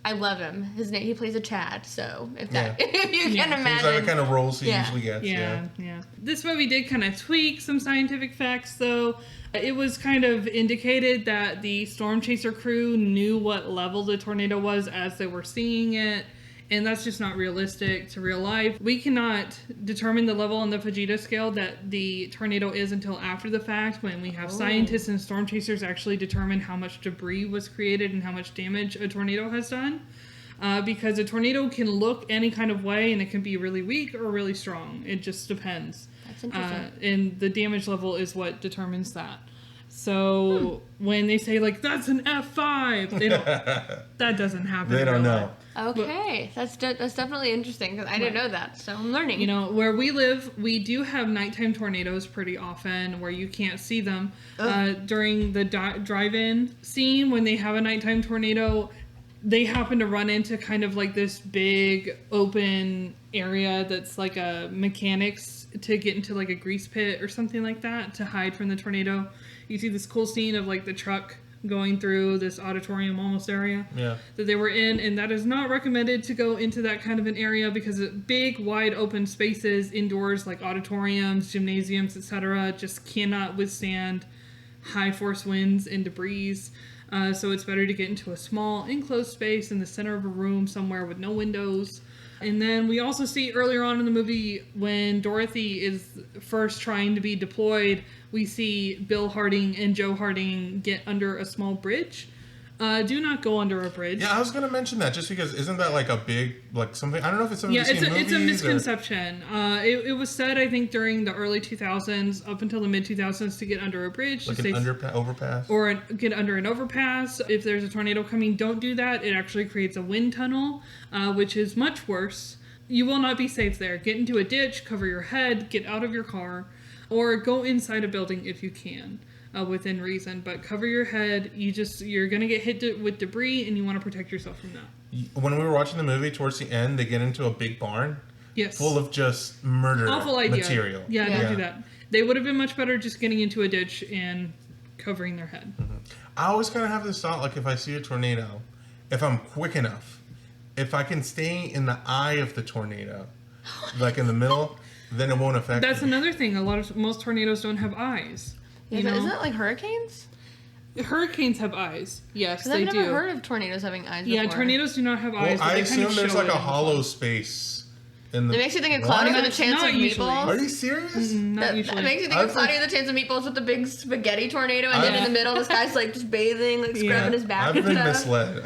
Speaker 2: I love him. His name, he plays a Chad, so if you can imagine.
Speaker 3: These are the kind of roles he usually gets.
Speaker 1: Yeah. This movie did kind of tweak some scientific facts, though. It was kind of indicated that the storm chaser crew knew what level the tornado was as they were seeing it, and that's just not realistic to real life. We cannot determine the level on the Fujita scale that the tornado is until after the fact, when we have scientists and storm chasers actually determine how much debris was created and how much damage a tornado has done. Because a tornado can look any kind of way, and it can be really weak or really strong. It just depends.
Speaker 2: That's interesting.
Speaker 1: And the damage level is what determines that. So when they say, like, that's an F5, they don't, that doesn't happen.
Speaker 3: They don't know.
Speaker 2: Okay, that's definitely interesting, because I didn't know that, so I'm learning.
Speaker 1: You know, where we live, we do have nighttime tornadoes pretty often where you can't see them. During the drive-in scene, when they have a nighttime tornado, they happen to run into kind of like this big open area that's like a mechanics to get into like a grease pit or something like that to hide from the tornado. You see this cool scene of like the truck going through this auditorium almost area that they were in, and that is not recommended to go into that kind of an area because big wide open spaces indoors like auditoriums, gymnasiums, etc. just cannot withstand high force winds and debris. So it's better to get into a small enclosed space in the center of a room somewhere with no windows. And then we also see earlier on in the movie when Dorothy is first trying to be deployed, we see Bill Harding and Joe Harding get under a small bridge. Do not go under a bridge.
Speaker 3: Yeah, I was going to mention that just because isn't that like a big, like something, I don't know if it's something
Speaker 1: it's a misconception. It was said, I think, during the early 2000s, up until the mid 2000s, to get under a bridge.
Speaker 3: Like an overpass?
Speaker 1: Or get under an overpass. If there's a tornado coming, don't do that. It actually creates a wind tunnel, which is much worse. You will not be safe there. Get into a ditch, cover your head, get out of your car, or go inside a building if you can. Within reason, but cover your head. You're gonna get hit with debris, and you want to protect yourself from that.
Speaker 3: When we were watching the movie, towards the end, they get into a big barn, full of just murder material.
Speaker 1: Yeah, don't do that. They would have been much better just getting into a ditch and covering their head.
Speaker 3: I always kind of have this thought, like if I see a tornado, if I'm quick enough, if I can stay in the eye of the tornado, like in the middle, then it won't affect me.
Speaker 1: That's another thing. Most tornadoes don't have eyes.
Speaker 2: Isn't that like hurricanes?
Speaker 1: Hurricanes have eyes. Yes, they do.
Speaker 2: I've never heard of tornadoes having eyes before.
Speaker 1: Yeah, tornadoes do not have eyes.
Speaker 3: Well, I assume there's like a hollow space.
Speaker 2: It makes you think of Cloudy with a Chance of Meatballs.
Speaker 3: Are you serious?
Speaker 1: Not usually.
Speaker 2: It makes you think of Cloudy with a Chance of Meatballs with the big spaghetti tornado, and then in the middle, this guy's like just bathing, like scrubbing his back.
Speaker 3: I've been misled.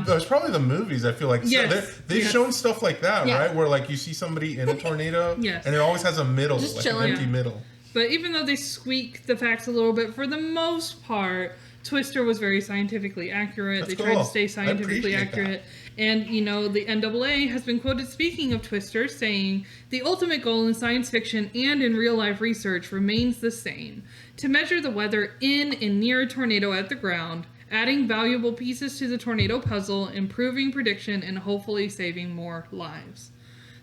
Speaker 3: There's probably the movies. I feel like they've shown stuff like that, right? Where like you see somebody in a tornado, and it always has a middle, just like an empty middle.
Speaker 1: But even though they squeak the facts a little bit, for the most part, Twister was very scientifically accurate. They tried to stay scientifically accurate. And, you know, the NAA has been quoted speaking of Twister, saying, "The ultimate goal in science fiction and in real-life research remains the same: to measure the weather in and near a tornado at the ground, adding valuable pieces to the tornado puzzle, improving prediction, and hopefully saving more lives."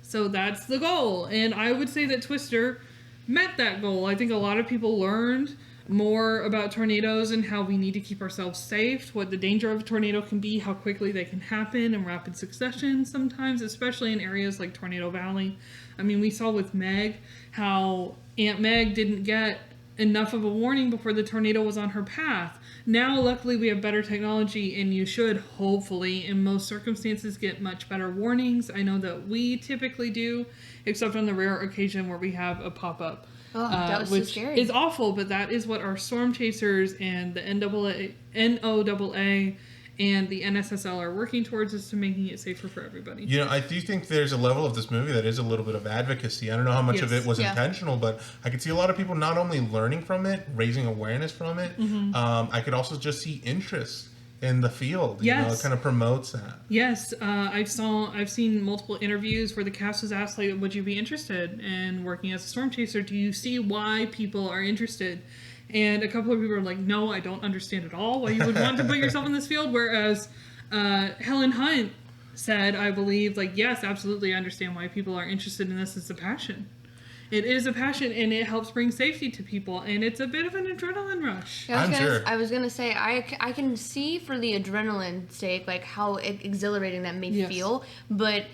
Speaker 1: So that's the goal. And I would say that Twister met that goal. I think a lot of people learned more about tornadoes and how we need to keep ourselves safe, what the danger of a tornado can be, how quickly they can happen in rapid succession sometimes, especially in areas like Tornado Valley. I mean, we saw with Meg how Aunt Meg didn't get enough of a warning before the tornado was on her path. Now, luckily, we have better technology, and you should, hopefully, in most circumstances, get much better warnings. I know that we typically do, except on the rare occasion where we have a pop-up.
Speaker 2: Oh, that was so
Speaker 1: which
Speaker 2: scary.
Speaker 1: is awful, but that is what our storm chasers and the NOAA and the NSSL are working towards, is to making it safer for everybody.
Speaker 3: You know, I do think there's a level of this movie that is a little bit of advocacy. I don't know how much of it was intentional, but I could see a lot of people not only learning from it, raising awareness from it. I could also just see interest in the field. You know, it kind of promotes that.
Speaker 1: Yes, I've seen multiple interviews where the cast was asked, like, would you be interested in working as a storm chaser? Do you see why people are interested? And a couple of people are like, no, I don't understand at all why you would want to put yourself in this field. Whereas Helen Hunt said, I believe, like, yes, absolutely, I understand why people are interested in this. It's a passion. It is a passion, and it helps bring safety to people, and it's a bit of an adrenaline rush.
Speaker 2: Yeah, I was gonna say, I can see for the adrenaline sake, like, how exhilarating that may feel, but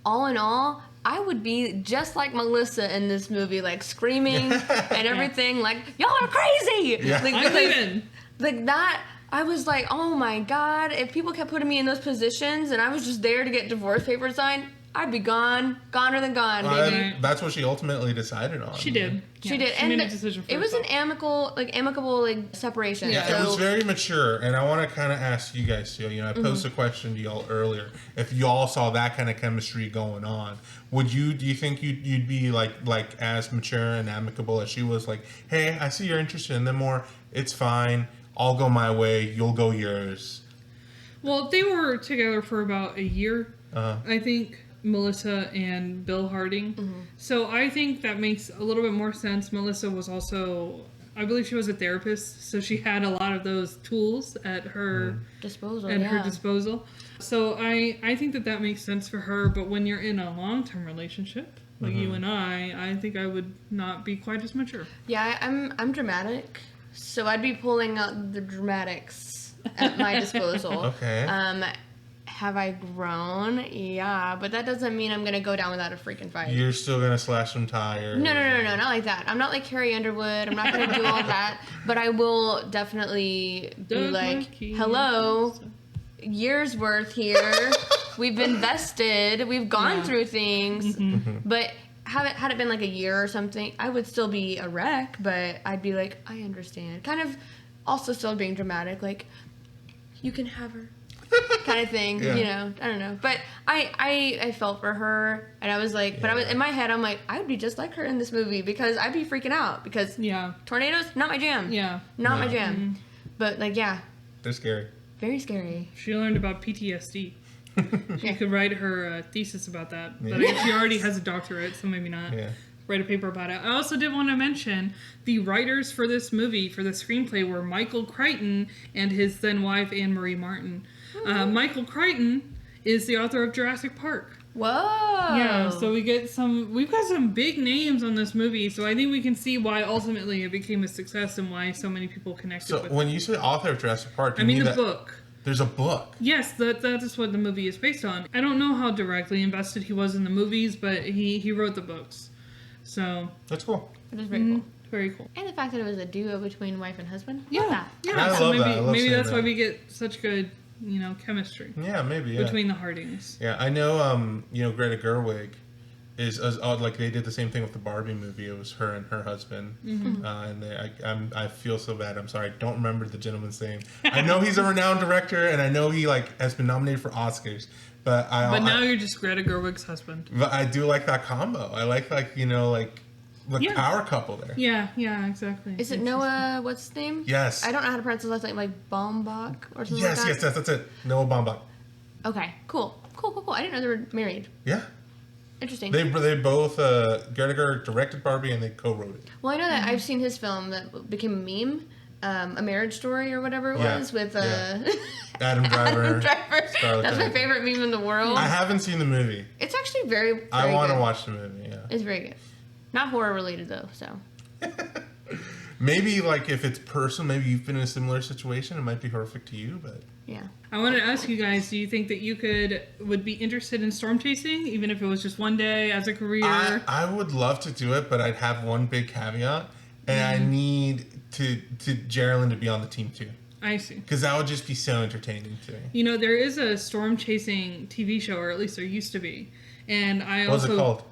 Speaker 2: all in all, I would be just like Melissa in this movie, like, screaming and everything, like, y'all are crazy!
Speaker 3: Yeah.
Speaker 2: Like,
Speaker 1: I'm leaving!
Speaker 2: Like, that, I was like, oh my god, if people kept putting me in those positions, and I was just there to get divorce papers signed, I'd be goner than gone, baby.
Speaker 3: That's what she ultimately decided on.
Speaker 1: She did.
Speaker 2: She did,
Speaker 1: She made a decision for
Speaker 2: it was an
Speaker 1: herself.
Speaker 2: amicable separation.
Speaker 3: Yeah,
Speaker 2: so.
Speaker 3: it was very mature, and I want to kind of ask you guys too. You know, I posed a question to y'all earlier. If y'all saw that kind of chemistry going on, do you think you'd be like as mature and amicable as she was? Like, hey, I see you're interested in them more. It's fine. I'll go my way. You'll go yours.
Speaker 1: Well, they were together for about a year, I think. Melissa and Bill Harding. So I think that makes a little bit more sense. Melissa was also, I believe she was a therapist, so she had a lot of those tools at her disposal. So I think that makes sense for her. But when you're in a long-term relationship, like you and I think I would not be quite as mature.
Speaker 2: Yeah, I'm dramatic, so I'd be pulling out the dramatics at my disposal.
Speaker 3: Okay.
Speaker 2: Have I grown? Yeah, but that doesn't mean I'm gonna go down without a freaking fight.
Speaker 3: You're still gonna slash some tires.
Speaker 2: No, not like that. I'm not like Carrie Underwood. I'm not gonna do all that. But I will definitely be like, hello, years worth here. We've invested. We've gone through things. But had it been like a year or something, I would still be a wreck. But I'd be like, I understand. Kind of also still being dramatic, like, you can have her. Kind of thing, you know. I don't know, but I felt for her, and I was like, but I was in my head, I'm like, I would be just like her in this movie because I'd be freaking out because tornadoes, not my jam, not my jam, but like
Speaker 3: they're scary,
Speaker 2: very scary.
Speaker 1: She learned about PTSD. She could write her thesis about that, but she already has a doctorate, so maybe not. Write a paper about it. I also did want to mention the writers for this movie, for the screenplay, were Michael Crichton and his then wife Anne Marie Martin. Michael Crichton is the author of Jurassic Park.
Speaker 2: Whoa!
Speaker 1: Yeah, so we've got some big names on this movie, so I think we can see why ultimately it became a success and why so many people connected with it.
Speaker 3: So when you say author of Jurassic Park,
Speaker 1: I mean the book.
Speaker 3: There's a book.
Speaker 1: Yes, that is what the movie is based on. I don't know how directly invested he was in the movies, but he wrote the books. So
Speaker 3: that's cool.
Speaker 2: It is very cool.
Speaker 1: Very cool.
Speaker 2: And the fact that it was a duo between wife and husband.
Speaker 1: Yeah.
Speaker 3: I
Speaker 1: so
Speaker 3: love that. I love
Speaker 1: maybe that's
Speaker 3: that.
Speaker 1: why we get such good, chemistry.
Speaker 3: Yeah, maybe. Yeah.
Speaker 1: Between the Hardings.
Speaker 3: Yeah, I know. Greta Gerwig is like they did the same thing with the Barbie movie. It was her and her husband, and I feel so bad. I'm sorry, I don't remember the gentleman's name. I know he's a renowned director, and I know he has been nominated for Oscars. But
Speaker 1: now you're just Greta Gerwig's husband.
Speaker 3: But I do like that combo. I like the power couple there.
Speaker 1: Yeah, exactly.
Speaker 2: Is it Noah? What's his name?
Speaker 3: Yes.
Speaker 2: I don't know how to pronounce his last name. Like Baumbach or something
Speaker 3: Yes,
Speaker 2: like that.
Speaker 3: that's it. Noah Baumbach.
Speaker 2: Okay, cool. I didn't know they were married.
Speaker 3: Yeah.
Speaker 2: Interesting.
Speaker 3: They both Greta Gerwig directed Barbie and they co-wrote it.
Speaker 2: Well, I know that I've seen his film that became a meme, A Marriage Story or whatever it was with
Speaker 3: Adam Driver.
Speaker 2: That's my favorite meme in the world.
Speaker 3: I haven't seen the movie.
Speaker 2: It's actually very
Speaker 3: I want to
Speaker 2: good.
Speaker 3: watch the movie. Yeah.
Speaker 2: It's very good. Not horror related though, so.
Speaker 3: Maybe if it's personal, maybe you've been in a similar situation. It might be horrific to you, but
Speaker 2: yeah.
Speaker 1: I wanted to ask you guys: do you think that you would be interested in storm chasing, even if it was just one day as a career?
Speaker 3: I would love to do it, but I'd have one big caveat, and I need to Geraldine to be on the team too.
Speaker 1: I see.
Speaker 3: Because that would just be so entertaining to me.
Speaker 1: You know, there is a storm chasing TV show, or at least there used to be. And
Speaker 3: What's it called?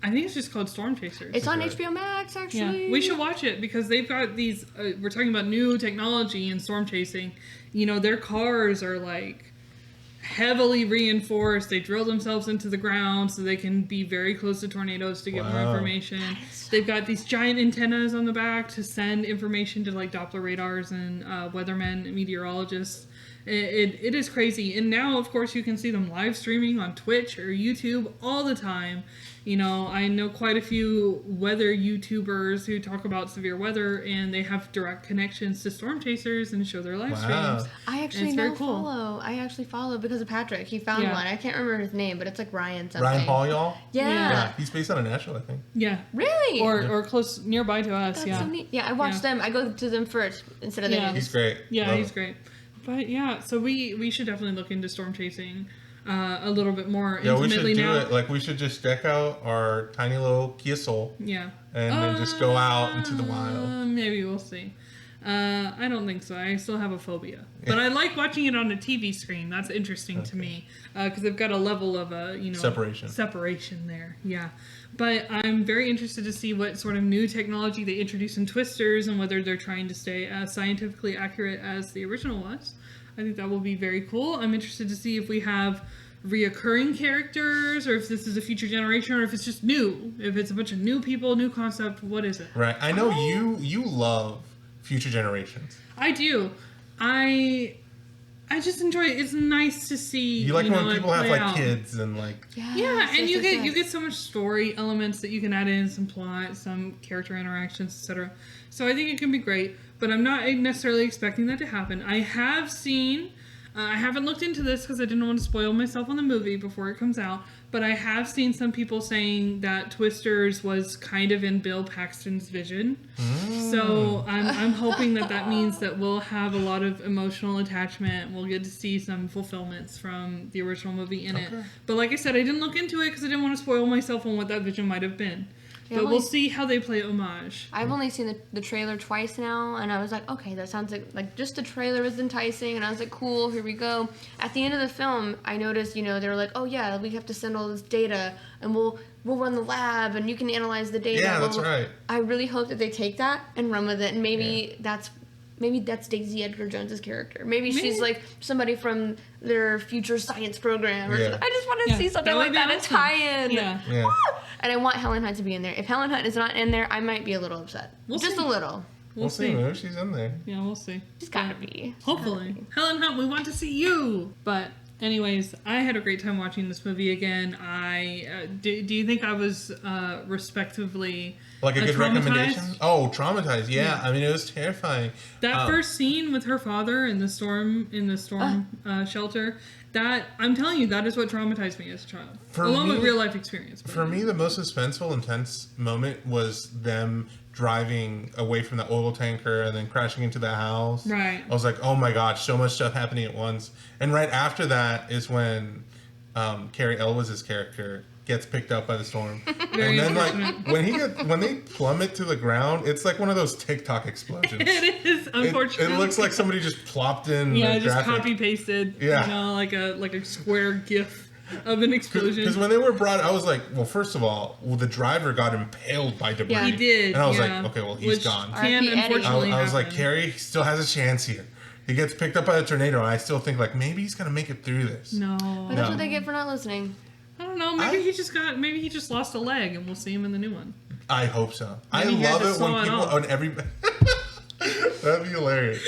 Speaker 1: I think it's just called Storm Chasers.
Speaker 2: It's on HBO Max, actually.
Speaker 1: Yeah, we should watch it because they've got these. We're talking about new technology in storm chasing. You know, their cars are like heavily reinforced. They drill themselves into the ground so they can be very close to tornadoes to get more information. They've got these giant antennas on the back to send information to like Doppler radars and weathermen and meteorologists. It is crazy. And now, of course, you can see them live streaming on Twitch or YouTube all the time. You know, I know quite a few weather YouTubers who talk about severe weather, and they have direct connections to storm chasers and show their live streams.
Speaker 2: I actually follow. I actually follow because of Patrick. He found one. I can't remember his name, but it's like Ryan something.
Speaker 3: Ryan Paul, y'all?
Speaker 2: Yeah.
Speaker 3: He's based out of Nashville, I think.
Speaker 1: Yeah.
Speaker 2: Really?
Speaker 1: Or close nearby to us.
Speaker 2: That's so neat. Yeah, I watch them. I go to them first instead of them.
Speaker 3: He's great.
Speaker 1: Yeah, he's great. But yeah, so we should definitely look into storm chasing a little bit more intimately now.
Speaker 3: We should do it. Like, we should just deck out our tiny little Kia Soul.
Speaker 1: Yeah.
Speaker 3: And then just go out into the wild.
Speaker 1: Maybe we'll see. I don't think so. I still have a phobia. But I like watching it on a TV screen. That's interesting to me. Because they've got a level of, separation there. Yeah. But I'm very interested to see what sort of new technology they introduce in Twisters and whether they're trying to stay as scientifically accurate as the original was. I think that will be very cool. I'm interested to see if we have reoccurring characters, or if this is a future generation, or if it's just new. If it's a bunch of new people, new concept, what is it?
Speaker 3: Right. I know you love future generations.
Speaker 1: I do. I just enjoy it. It's nice to see.
Speaker 3: You like when people have like kids and like.
Speaker 1: And you get so much story elements that you can add in, some plot, some character interactions, etc. So I think it can be great. But I'm not necessarily expecting that to happen. I have seen, I haven't looked into this because I didn't want to spoil myself on the movie before it comes out, but I have seen some people saying that Twisters was kind of in Bill Paxton's vision. So I'm hoping that means that we'll have a lot of emotional attachment. We'll get to see some fulfillments from the original movie in it. But like I said, I didn't look into it because I didn't want to spoil myself on what that vision might have been. But we'll see how they play homage.
Speaker 2: I've only seen the trailer twice now, and I was like, okay, that sounds like just the trailer was enticing, and I was like, cool, here we go. At the end of the film, I noticed, they were like, oh yeah, we have to send all this data, and we'll run the lab, and you can analyze the data.
Speaker 3: Yeah, that's right.
Speaker 2: I really hope that they take that and run with it, and maybe that's Daisy Edgar Jones's character. Maybe she's like somebody from their future science program. Or something. I just want to see something like that. A tie-in.
Speaker 1: Yeah.
Speaker 2: And I want Helen Hunt to be in there. If Helen Hunt is not in there, I might be a little upset. Just a little.
Speaker 3: We'll see. Maybe she's in there.
Speaker 1: Yeah, we'll see.
Speaker 2: She's gotta be.
Speaker 1: Hopefully. Helen Hunt, we want to see you. But anyways, I had a great time watching this movie again. Do you think I was respectively
Speaker 3: like a good recommendation? Oh, traumatized. Yeah. I mean, it was terrifying.
Speaker 1: That first scene with her father in the storm shelter, that I'm telling you, that is what traumatized me as a child. Along with real life experience.
Speaker 3: For me, the most suspenseful, intense moment was them driving away from the oil tanker and then crashing into the house.
Speaker 1: Right.
Speaker 3: I was like, oh my gosh, so much stuff happening at once. And right after that is when Carrie Elwes' character gets picked up by the storm. And then like when they plummet to the ground, it's like one of those TikTok explosions.
Speaker 1: It is, unfortunately.
Speaker 3: It looks like somebody just plopped in
Speaker 1: just copy pasted. Yeah. Like a square GIF of an explosion.
Speaker 3: Because when they were brought, I was like, well, first of all, the driver got impaled by debris.
Speaker 1: Yeah, he did.
Speaker 3: And I was like, okay, well, he's gone.
Speaker 1: Unfortunately
Speaker 3: I was like, Carrie still has a chance here. He gets picked up by a tornado, and I still think like maybe he's gonna make it through this.
Speaker 1: No,
Speaker 2: but that's what they get for not listening.
Speaker 1: I don't know. Maybe he just lost a leg, and we'll see him in the new one.
Speaker 3: I hope so. Maybe I love it when people on every. That'd be hilarious.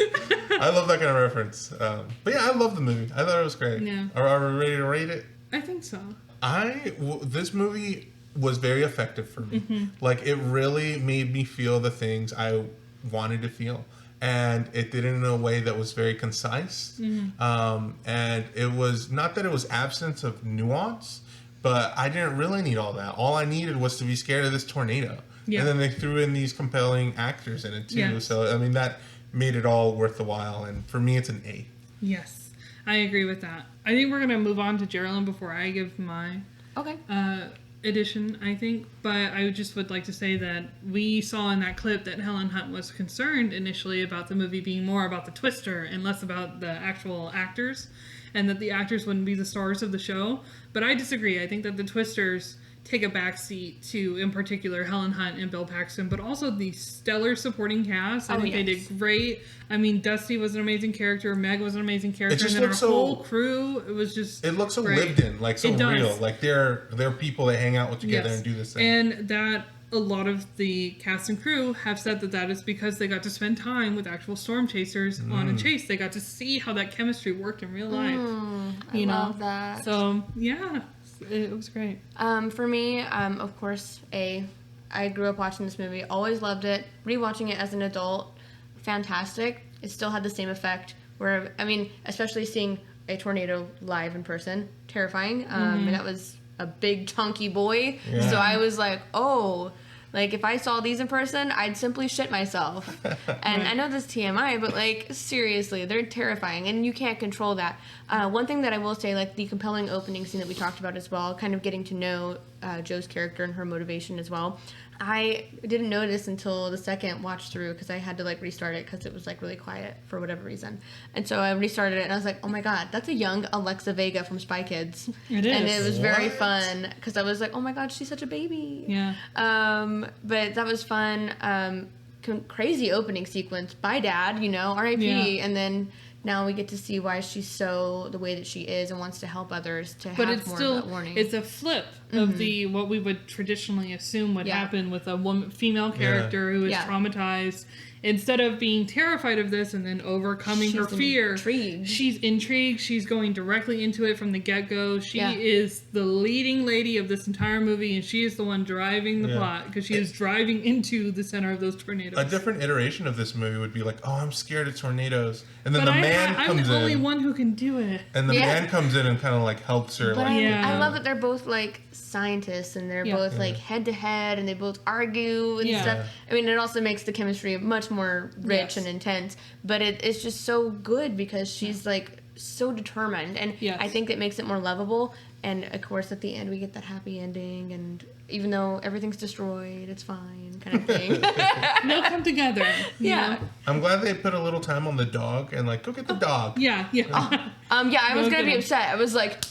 Speaker 3: I love that kind of reference. But yeah, I love the movie. I thought it was great.
Speaker 1: Yeah.
Speaker 3: Are we ready to rate it?
Speaker 1: I think so.
Speaker 3: This movie was very effective for me.
Speaker 1: Mm-hmm.
Speaker 3: Like, it really made me feel the things I wanted to feel. And it did it in a way that was very concise. Mm-hmm. And it was, not that it was absence of nuance, but I didn't really need all that. All I needed was to be scared of this tornado. Yeah. And then they threw in these compelling actors in it, too. Yeah. So, I mean, that made it all worth the while. And for me, it's an A.
Speaker 1: Yes, I agree with that. I think we're going to move on to Geraldine before I give my addition, I think, but I just would like to say that we saw in that clip that Helen Hunt was concerned initially about the movie being more about the twister and less about the actual actors, and that the actors wouldn't be the stars of the show. But I disagree. I think that the twisters take a backseat to, in particular, Helen Hunt and Bill Paxton, but also the stellar supporting cast. I think they did great. I mean, Dusty was an amazing character. Meg was an amazing character. And then our whole crew, it was just
Speaker 3: It looks so
Speaker 1: great.
Speaker 3: lived in, like so real. Like they're people that hang out with together and do this thing.
Speaker 1: And that a lot of the cast and crew have said that is because they got to spend time with actual storm chasers on a chase. They got to see how that chemistry worked in real life.
Speaker 2: I love that.
Speaker 1: So, yeah. It was great.
Speaker 2: For me, of course, I grew up watching this movie, always loved it. Rewatching it as an adult, fantastic. It still had the same effect. Where, I mean, especially seeing a tornado live in person, terrifying. And that was a big chunky boy. Yeah. So I was like, oh, like if I saw these in person, I'd simply shit myself. And I know this is TMI, but like seriously, they're terrifying, and you can't control that. One thing that I will say, like the compelling opening scene that we talked about as well, kind of getting to know Joe's character and her motivation as well. I didn't notice until the second watch through because I had to like restart it because it was like really quiet for whatever reason. And so I restarted it and I was like, oh my god, that's a young Alexa Vega from Spy Kids.
Speaker 1: It is.
Speaker 2: And it was very fun because I was like, oh my god, she's such a baby.
Speaker 1: Yeah.
Speaker 2: But that was fun. Crazy opening sequence by Dad, you know, R.I.P. Yeah. And then now we get to see why she's so the way that she is and wants to help others to have more of that warning.
Speaker 1: It's a flip of the what we would traditionally assume would happen with a female character who is traumatized. Instead of being terrified of this and then overcoming her fear, she's intrigued. She's going directly into it from the get-go. She is the leading lady of this entire movie, and she is the one driving the plot because she is driving into the center of those tornadoes.
Speaker 3: A different iteration of this movie would be like, oh, I'm scared of tornadoes. And then I'm
Speaker 1: the only one who can do it.
Speaker 3: And the man comes in and kind of like helps her.
Speaker 2: But I love that they're both like scientists and they're both like head to head and they both argue and stuff. I mean, it also makes the chemistry much more rich and intense, but it's just so good because she's like so determined, and I think it makes it more lovable. And of course at the end we get that happy ending, and even though everything's destroyed, it's fine kind of thing.
Speaker 1: They'll come together. You know?
Speaker 3: I'm glad they put a little time on the dog and like, go get the dog.
Speaker 2: I was gonna be upset. I was like,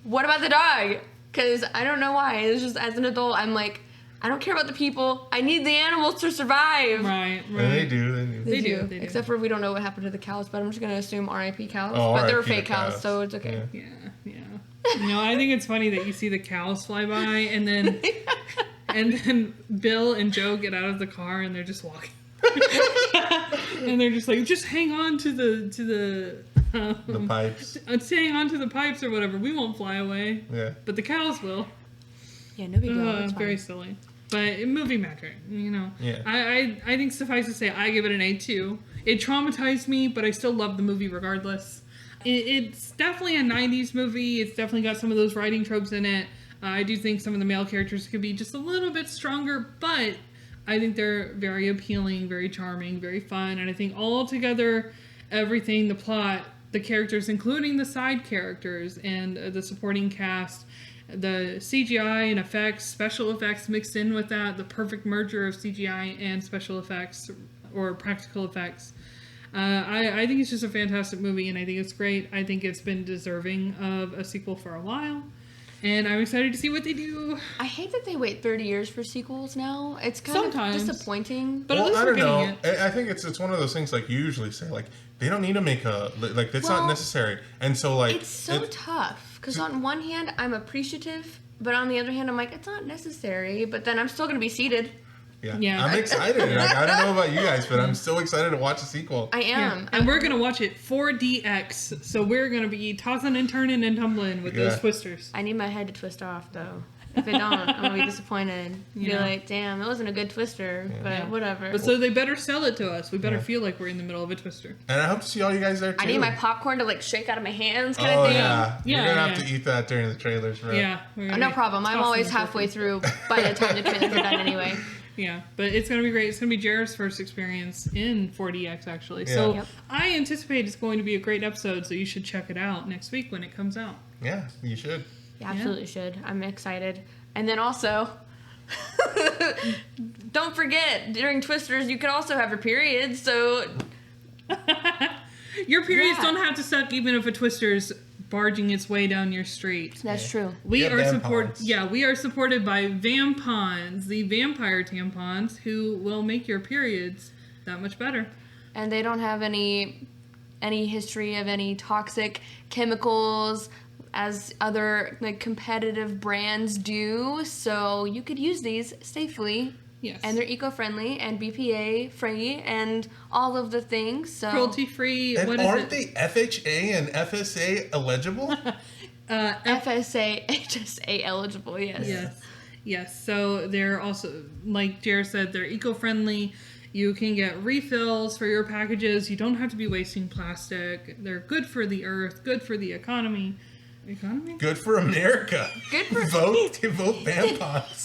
Speaker 2: what about the dog? Because I don't know why. It's just as an adult, I'm like, I don't care about the people. I need the animals to survive.
Speaker 1: Right.
Speaker 3: And they do.
Speaker 2: They do. Except for we don't know what happened to the cows, but I'm just going to assume R.I.P. cows. But they were fake cows, so it's okay.
Speaker 1: Yeah. You know, I think it's funny that you see the cows fly by, and then Bill and Joe get out of the car, and they're just walking. And they're just like, just hang on to the
Speaker 3: pipes.
Speaker 1: Hang on to the pipes or whatever. We won't fly away.
Speaker 3: Yeah.
Speaker 1: But the cows will.
Speaker 2: Yeah, no big deal. It's
Speaker 1: very silly. But movie magic, you know.
Speaker 3: Yeah.
Speaker 1: I think suffice to say, I give it an A2. It traumatized me, but I still love the movie regardless. It's definitely a 90s movie. It's definitely got some of those writing tropes in it. I do think some of the male characters could be just a little bit stronger, but I think they're very appealing, very charming, very fun. And I think all together, everything, the plot, the characters, including the side characters and the supporting cast, the CGI and effects, special effects mixed in with that, the perfect merger of CGI and special effects or practical effects. I think it's just a fantastic movie, and I think it's great. I think it's been deserving of a sequel for a while, and I'm excited to see what they do.
Speaker 2: I hate that they wait 30 years for sequels now. It's kind of disappointing.
Speaker 1: But at least
Speaker 3: I don't know.
Speaker 1: It.
Speaker 3: I think it's one of those things like you usually say, like, they don't need to make it's not necessary. And so, like...
Speaker 2: It's so tough, because on one hand, I'm appreciative, but on the other hand, I'm like, it's not necessary, but then I'm still going to be seated.
Speaker 3: Yeah. I'm excited. Like, I don't know about you guys, but I'm so excited to watch a sequel.
Speaker 2: I am.
Speaker 1: Yeah. And we're going to watch it 4DX, so we're going to be tossing and turning and tumbling with those twisters.
Speaker 2: I need my head to twist off, though. If it don't, I'm going to be disappointed. Be like, damn, it wasn't a good twister, but whatever.
Speaker 1: But so they better sell it to us. We better feel like we're in the middle of a twister.
Speaker 3: And I hope to see all you guys there, too.
Speaker 2: I need my popcorn to, like, shake out of my hands kind of thing.
Speaker 3: You're going to have to eat that during the trailers, right?
Speaker 1: Yeah.
Speaker 2: No problem. I'm always halfway through by the time the trailers are done anyway.
Speaker 1: Yeah, but it's going to be great. It's going to be Jared's first experience in 4DX, actually. Yeah. So I anticipate it's going to be a great episode, so you should check it out next week when it comes out.
Speaker 3: Yeah, you should.
Speaker 2: You absolutely should. I'm excited. And then also, don't forget, during Twisters, you can also have your periods, so...
Speaker 1: Your periods don't have to suck even if a Twister's barging its way down your street.
Speaker 2: That's true.
Speaker 1: We are supported by Vampons, the vampire tampons, who will make your periods that much better.
Speaker 2: And they don't have any history of any toxic chemicals as other like competitive brands do, so you could use these safely.
Speaker 1: Yes.
Speaker 2: And they're eco-friendly and BPA free and all of the things. So
Speaker 1: cruelty free.
Speaker 3: And aren't they FHA and FSA eligible?
Speaker 2: FSA, HSA eligible, yes.
Speaker 1: Yes. So they're also, like Jared said, they're eco-friendly. You can get refills for your packages. You don't have to be wasting plastic. They're good for the earth, good for the economy.
Speaker 3: Good for America.
Speaker 2: Good for
Speaker 3: vote Vampons.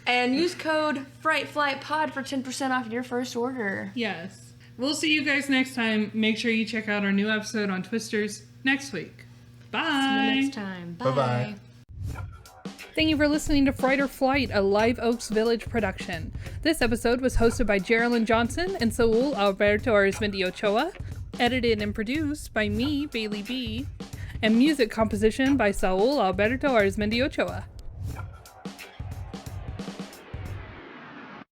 Speaker 2: And use code FrightFlightPod for 10% off your first order.
Speaker 1: Yes. We'll see you guys next time. Make sure you check out our new episode on Twisters next week. Bye.
Speaker 2: See you next time. Bye.
Speaker 3: Bye-bye.
Speaker 1: Thank you for listening to Fright or Flight, a Live Oaks Village production. This episode was hosted by Geraldine Johnson and Saul Alberto Arizmendi Ochoa, edited and produced by me, Bailey B., and music composition by Saul Alberto Arizmendi Ochoa.